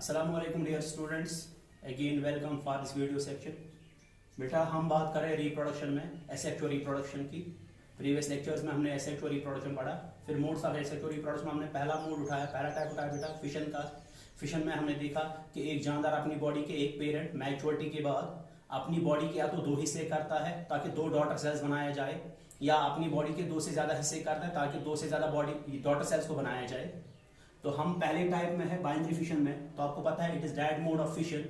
Assalamualaikum dear students, again welcome for this video section। बेटा हम बात करें रिप्रोडक्शन में एसेक्सुअल रिप्रोडक्शन की। प्रीवियस लेक्चर्स में हमने एसेक्सुअल रिप्रोडक्शन पढ़ा, फिर मोड्स ऑफ एसेक्सुअल रिप्रोडक्शन में हमने पहला मोड उठाया, पहला टाइप उठाया बेटा फिशन का। फिशन में हमने देखा कि एक जानदार अपनी बॉडी के एक पेरेंट मैच्योरिटी के बाद अपनी बॉडी के या तो दो हिस्से करता है ताकि दो डॉटर सेल्स बनाया जाए, या अपनी बॉडी के दो से ज्यादा हिस्से करता है ताकि दो से ज्यादा बॉडी डॉटर सेल्स को बनाया जाए। तो हम पहले टाइप में है बाइनरी फिशन में, तो आपको पता है it is that mode of fission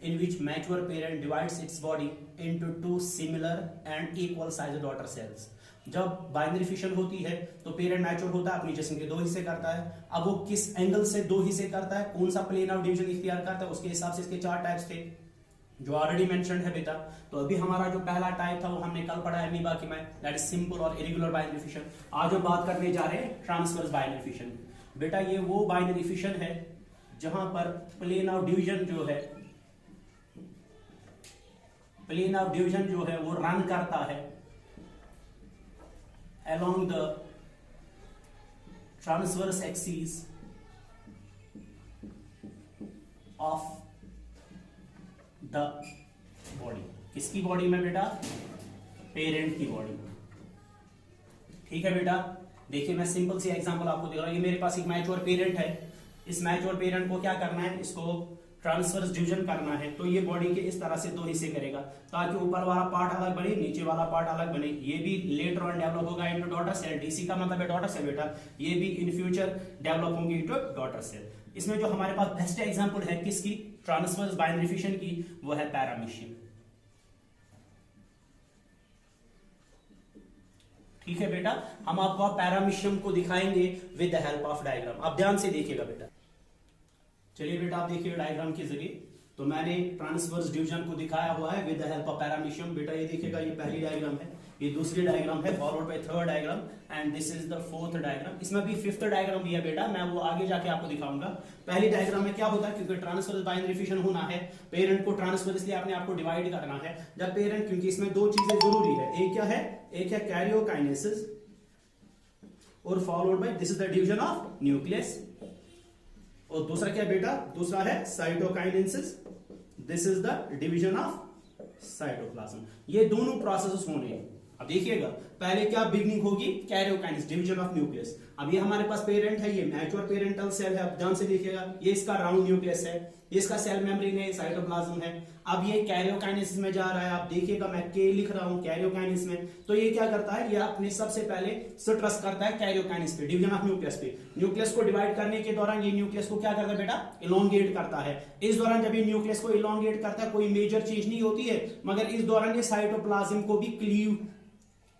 in which mature parent divides its body into two similar and equal size daughter cells. जब बाइनरी फिशन होती है तो पेरेंट मैच्योर होता है, अपनी जिस्म के दो हिस्से करता है। अब वो किस एंगल से दो हिस्से करता है, कौन सा प्लेन ऑफ डिवीजन इख्तियार करता है, उसके हिसाब से इसके चार टाइप्स थे जो ऑलरेडी मेंशन्ड है बेटा। तो अभी हमारा जो पहला टाइप था वो हमने कल पढ़ा है अमीबा की में, दैट इज सिंपल और इरेगुलर बाइनरी फिशन। आज हम बात करने जा रहे हैं ट्रांसवर्स बाइनरी फिशन। बेटा ये वो बाइनरी फिशन है जहां पर प्लेन ऑफ डिवीजन जो है, प्लेन ऑफ डिवीजन जो है वो रन करता है along the transverse axis of the body। किसकी बॉडी में बेटा? पेरेंट की बॉडी में। ठीक है बेटा, देखिए मैं सिंपल सी एग्जांपल आपको दे रहा हूं। ये मेरे पास एक मैच्योर पेरेंट है, इस मैच्योर पेरेंट को क्या करना है, इसको ट्रांसवर्स डिवीजन करना है। तो ये बॉडी के इस तरह से दो हिस्से करेगा ताकि ऊपर वाला पार्ट अलग बने, नीचे वाला पार्ट अलग बने। ये भी लेटर ऑन डेवलप होगा इनटू डॉटर सेल। डीसी का मतलब है डॉटर सेल बेटा, ये भी इन फ्यूचर डेवलप होंगे इनटू डॉटर सेल। इसमें जो हमारे पास बेस्ट एग्जांपल है किसकी, ट्रांसवर्स बाइनरी फिशन की, वो है पैरामीशियम। ठीक है बेटा, हम आपको पैरामीशियम को दिखाएंगे with the help of diagram. आप ध्यान से देखिएगा बेटा। चलिए बेटा आप देखिए डायग्राम के जरिए। तो मैंने ट्रांसवर्स डिवीजन को दिखाया हुआ है with the help of paramecium. बेटा ये देखिएगा, ये पहली डायग्राम है, ये दूसरी डायग्राम है, followed by third diagram and this is the fourth diagram. इसमें भी फिफ्थ डायग्राम भी है बेटा, मैं वो आगे जाके आपको दिखाऊंगा। पहली डायग्राम में क्या होता है, क्योंकि ट्रांसवर्स बाइनरी फिशन होना है, पेरेंट को ट्रांसफर इसलिए अपने आप को डिवाइड करना है। जब पेरेंट, क्योंकि इसमें दो चीजें जरूरी है, एक क्या है, एक है कैरियोकाइनेसिस और followed by this is the division of nucleus, और दूसरा क्या बेटा, दूसरा है cytokinesis, this is the division of cytoplasm. ये दोनों प्रोसेसेस होने हैं। अब देखिएगा पहले क्या बिगनिंग होगी, कैरियोकाइनेसिस, डिवीजन ऑफ न्यूक्लियस। अब ये हमारे पास पेरेंट है, ये मैच्योर पेरेंटल सेल है। अब ध्यान से देखिएगा, ये इसका राउंड न्यूक्लियस है, इसका सेल मेम्ब्रेन है, साइटोप्लाज्म है। अब ये कैरियोकाइनेसिस में जा रहा है। आप देखिएगा मैं के लिख रहा हूं कैरियोकाइनेसिस में, तो ये क्या करता है, ये अपने सबसे पहले स्ट्रेस करता है कैरियोकाइनेसिस पे, डिवीजन ऑफ न्यूक्लियस पे। न्यूक्लियस को डिवाइड करने के दौरान ये न्यूक्लियस को क्या करता है बेटा, इलोंगेट करता है। इस दौरान जब ये न्यूक्लियस को इलोंगेट करता है कोई मेजर चीज नहीं होती है, मगर इस दौरान ये साइटोप्लाज्म को भी क्लीव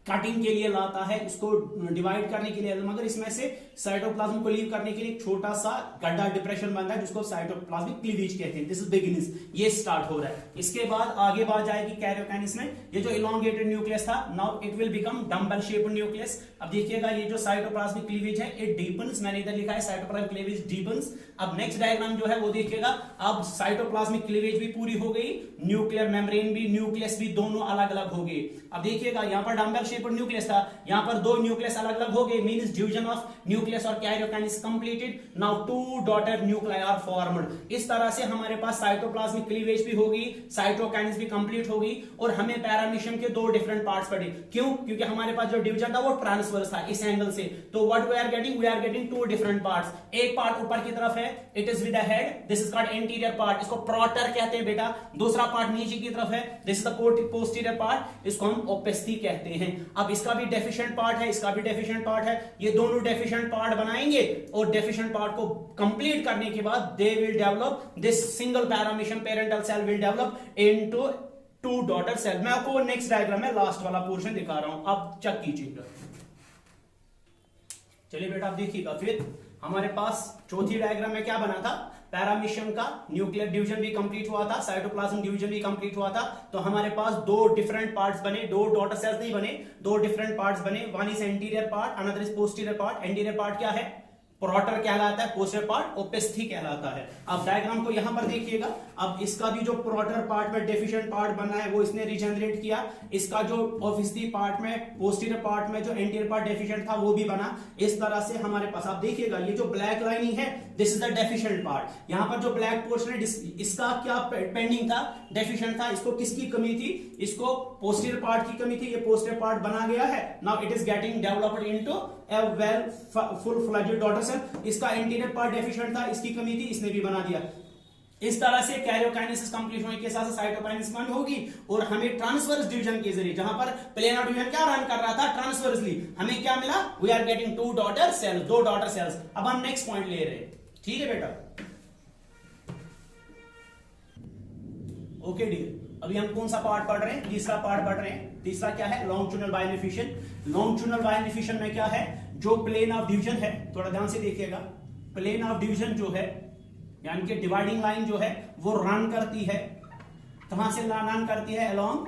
कटिंग के लिए लाता है, इसको डिवाइड करने के लिए, मगर इसमें से साइटोप्लाज्म को लीव करने के लिए एक छोटा सा गड्ढा डिप्रेशन बनता है जिसको साइटोप्लाज्मिक क्लीवेज कहते हैं। दिस इज बिगिनिंग्स, ये स्टार्ट हो रहा है। इसके बाद आगे बात जाएगी कैरियोकाइनेसिस में। ये जो इलोंगेटेड न्यूक्लियस था, now it will become dumbbell shaped nucleus. अब देखिएगा ये जो साइटोप्लाज्मिक क्लीवेज है इट डीपन्स, मैंने इधर लिखा है साइटोप्लाज्मिक क्लीवेज डीपन्स। अब नेक्स्ट डायग्राम जो है वो देखिएगा, अब साइटोप्लाज्मिक क्लीवेज भी पूरी हो गई, न्यूक्लियर मेम्ब्रेन भी, न्यूक्लियस भी दोनों अलग अलग हो गए। अब देखिएगा यहाँ पर डम्बल शेप्ड न्यूक्लियस था, यहाँ पर दो न्यूक्लियस अलग अलग हो गए, मींस डिवीजन ऑफ न्यूक्लियस और karyokinesis completed. Now two daughter nuclei are formed. इस तरह से हमारे पास साइटोप्लाज्मिक क्लीवेज भी होगी, साइटोकाइनेसिस भी कंप्लीट होगी, और हमें पैरामीशियम के दो डिफरेंट पार्ट्स पड़े। क्यों? क्योंकि हमारे पास जो डिवीजन था वो ट्रांसवर्स था इस एंगल से। तो what we are getting two different parts. एक पार्ट ऊपर की तरफ है, it is with the head, this is called anterior part, इसको प्रोटर कहते हैं बेटा। दूसरा पार्ट नीचे की तरफ है, this is the posterior part, इसको हम ओपेस्थी कहते हैं। अब इसका भी डेफिशिएंट पार्ट है, इसका भी डेफिशिएंट पार्ट है, ये दोनों डेफिशिएंट पार्ट बनाएंगे और डेफिशिएंट पार्ट को कंप्लीट करने के बाद they will develop this single paramecium parental cell will develop into two daughter cell. मैं आपको नेक्स्ट डायग्राम में लास्ट वाला पोर्शन दिखा रहा हूं, अब चेक कीजिएगा। चलिए बेटा आप देखिएगा, फिर हमारे पास चौथी डायग्राम में क्या बना था, पैरामीशियम का न्यूक्लियर डिवीजन भी कंप्लीट हुआ था, साइटोप्लाज्म डिवीजन भी कंप्लीट हुआ था। तो हमारे पास दो डिफरेंट पार्ट्स बने, दो डॉटर सेल्स नहीं बने, दो डिफरेंट पार्ट्स बने। One is anterior part, another is posterior part. Anterior part क्या है, प्रोटर कहलाता है, पोस्टीरियर पार्ट ओपेस्थी कहलाता है। अब डायग्राम को यहां पर देखिएगा, अब इसका भी जो प्रोटर पार्ट में डेफिशिएंट पार्ट बना है वो इसने रीजनरेट किया, इसका जो ओपेस्थी पार्ट में, पोस्टीरियर पार्ट में जो एंटीरियर पार्ट डेफिशिएंट था वो भी बना। इस तरह से हमारे पास आप देखिएगा ये जो ब्लैक लाइनिंग है this is the deficient part. यहां पर जो ब्लैक पोर्शन है इसका क्या पेंडिंग था, डेफिशिएंट था। इसको किसकी कमी थी, इसको पोस्टीरियर पार्ट की कमी थी। ये पोस्टीरियर पार्ट बना गया है, now it is getting developed into a well full fledged daughter cell. इसका एंटीरियर पार्ट डेफिशिएंट था, इसकी कमी थी, इसने भी बना दिया। इस तरह से कैरियोकाइनेसिस कंप्लीट होने के साथ साइटोकाइनेसिस बंद होगी और हमें ट्रांसवर्स डिवीजन के जरिए, जहां पर प्लेन ऑफ डिवीजन क्या रन कर रहा था ट्रांसवर्सली, हमें क्या मिला, we are getting 2 daughter cells, 2 daughter cells. अब हम नेक्स्ट पॉइंट ले रहे हैं, ठीक है बेटा। ओके डियर, अभी हम कौन सा पार्ट पढ़ रहे हैं, तीसरा पार्ट पढ़ रहे हैं। तीसरा क्या है, लॉन्गिट्यूडिनल बाइनिफिशियन। लॉन्गिट्यूडिनल बाइनिफिशियन में क्या है, जो प्लेन ऑफ डिवीजन है, थोड़ा ध्यान से देखिएगा, प्लेन ऑफ डिवीजन जो है यानी कि डिवाइडिंग लाइन जो है वो रन करती है, कहां से रन करती है, along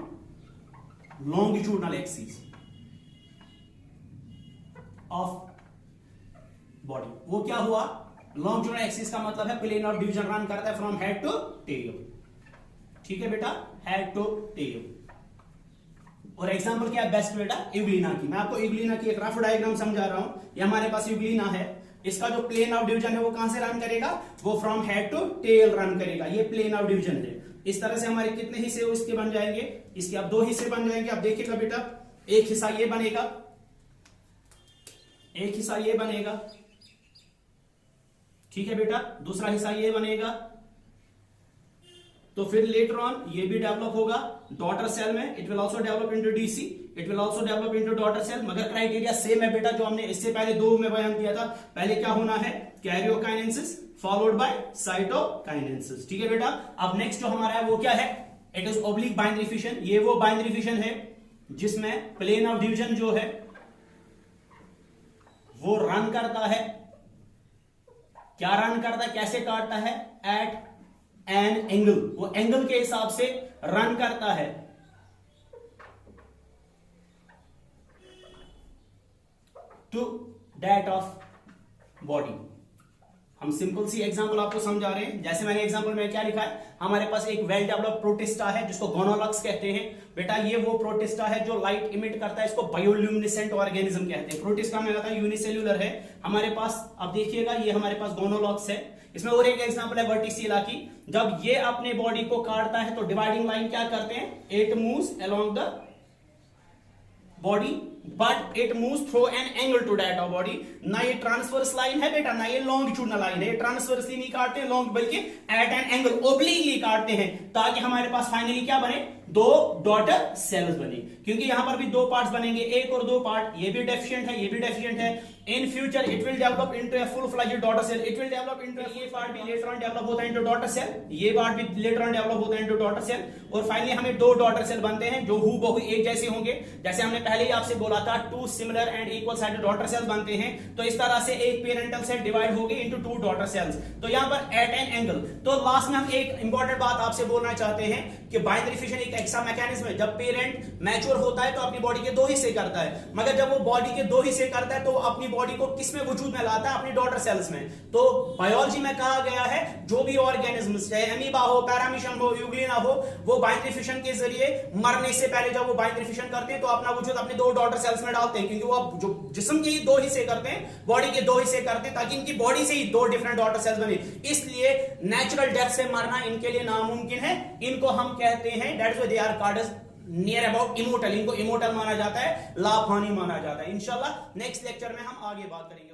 longitudinal axis of body. वो क्या हुआ, लॉन्गिट्यूडिनल एक्सिस का मतलब है प्लेन ऑफ डिवीजन रन करता है फ्रॉम हेड टू टेल, ठीक है बेटा, हेड टू टेल। और एग्जांपल क्या है बेस्ट बेटा, यूग्लिना की। मैं आपको यूग्लिना की एक रफ डायग्राम समझा रहा हूं। ये हमारे पास यूग्लिना है, इसका जो प्लेन ऑफ डिवीजन है वो कहां से रन करेगा, वो from head to tail run करेगा। ये प्लेन ऑफ डिवीजन है। इस तरह से हमारे कितने हिस्से इसके बन जाएंगे, इसके अब 2 हिस्से बन जाएंगे। अब देखिएगा बेटा, एक हिस्सा ये बनेगा, एक हिस्सा ये बनेगा, ठीक है बेटा, दूसरा हिस्सा ये बनेगा। तो फिर लेटर ऑन ये भी डेवलप होगा डॉटर सेल में, it will also develop into DC, it will also develop into daughter cell. मगर क्राइटेरिया सेम है बेटा, जो हमने इससे पहले 2 में बयान किया था। पहले क्या होना है, कैरियोकाइनेसिस फॉलोड बाय साइटोकाइनेसिस, ठीक है बेटा। अब नेक्स्ट जो हमारा है वो क्या है, it is oblique binary fission. ये वो बाइनरी फिशन है जिसमें प्लेन ऑफ डिवीजन जो है वो रन करता है, क्या रन करता है, कैसे काटता है, एट एन एंगल, वो एंगल के हिसाब से रन करता है। To that of body. हम सिंपल सी एग्जांपल आपको समझा रहे हैं। जैसे मैंने एग्जांपल में क्या लिखा है, हमारे पास एक वेल डेवलप्ड प्रोटिस्टा है जिसको गोनोलॉक्स कहते हैं। बेटा ये वो प्रोटिस्टा है जो लाइट इमिट करता है, इसको बायोल्यूमिनेसेंट ऑर्गेनिज्म कहते हैं। प्रोटिस्टा में आता है यूनिसेल्युलर है हमारे पास। अब देखिएगा ये हमारे पास गोनोलॉक्स है। इसमें और एक एग्जांपल है वर्टिसिला की। जब ये अपने बॉडी को काटता है तो डिवाइडिंग लाइन क्या करते हैं, it moves along the body but it moves through an angle to that of body. ना ये ट्रांसवर्स लाइन है बेटा, ना ये लॉन्गिट्यूडिनल लाइन है। ये ट्रांसवर्सली नहीं काटते हैं लॉन्ग, बल्कि एट एन एंगल ओब्लिकली काटते हैं, ताकि हमारे पास फाइनली क्या बने, 2 डॉटर सेल्स बने। क्योंकि यहां पर भी 2 पार्ट्स बनेंगे, 1 और 2 पार्ट। ये भी डेफिशिएंट है, ये भी डेफिशिएंट है। In future it will develop into a full fledged daughter cell, it will develop into, ये पार्ट भी लेटर ऑन डेवलप होता है इनटू डॉटर सेल, ये पार्ट भी लेटर ऑन डेवलप होता है इनटू डॉटर सेल। और फाइनली हमें 2 डॉटर सेल बनते हैं जो हूबहू एक जैसे होंगे। जैसे हमने पहले ही आपसे बोला था 2 similar and equal sided daughter cells बनते हैं। तो इस तरह से एक पेरेंटल सेल डिवाइड हो गई इनटू 2 डॉटर सेल्स। तो यहां पर एट एन एंगल। तो लास्ट में हम एक इंपॉर्टेंट बात आपसे बोलना चाहते हैं कि बाइनरी फिशन एक ऐसा मैकेनिज्म है, जब पेरेंट मैच्योर होता है तो अपनी बॉडी के 2 हिस्से करता है। मगर जब वो बॉडी के 2 हिस्से करता है तो अपनी बॉडी को किस में वजूद में लाता है, अपनी डॉटर सेल्स में। तो बायोलॉजी में कहा गया है जो भी ऑर्गेनिज्म, चाहे अमीबा हो, पैरामीशियम हो, यूग्लिना हो, वो बाइनरी फिशन के जरिए मरने से पहले जब वो बाइनरी फिशन करते हैं तो अपना वजूद अपने 2 डॉटर सेल्स में डालते हैं। क्योंकि वो जो जिस्म के 2 हिस्से करते हैं, बॉडी के 2 हिस्से करते हैं, ताकि इनकी बॉडी से ही 2 डिफरेंट डॉटर सेल्स बने। इसलिए नेचुरल डेथ से मरना इनके लिए नामुमकिन है। इनको हम कहते हैं that is why they are called as near about immortal. इनको इमोर्टल माना जाता है, लाभ हानि माना जाता है। इंशाल्लाह नेक्स्ट लेक्चर में हम आगे बात करेंगे।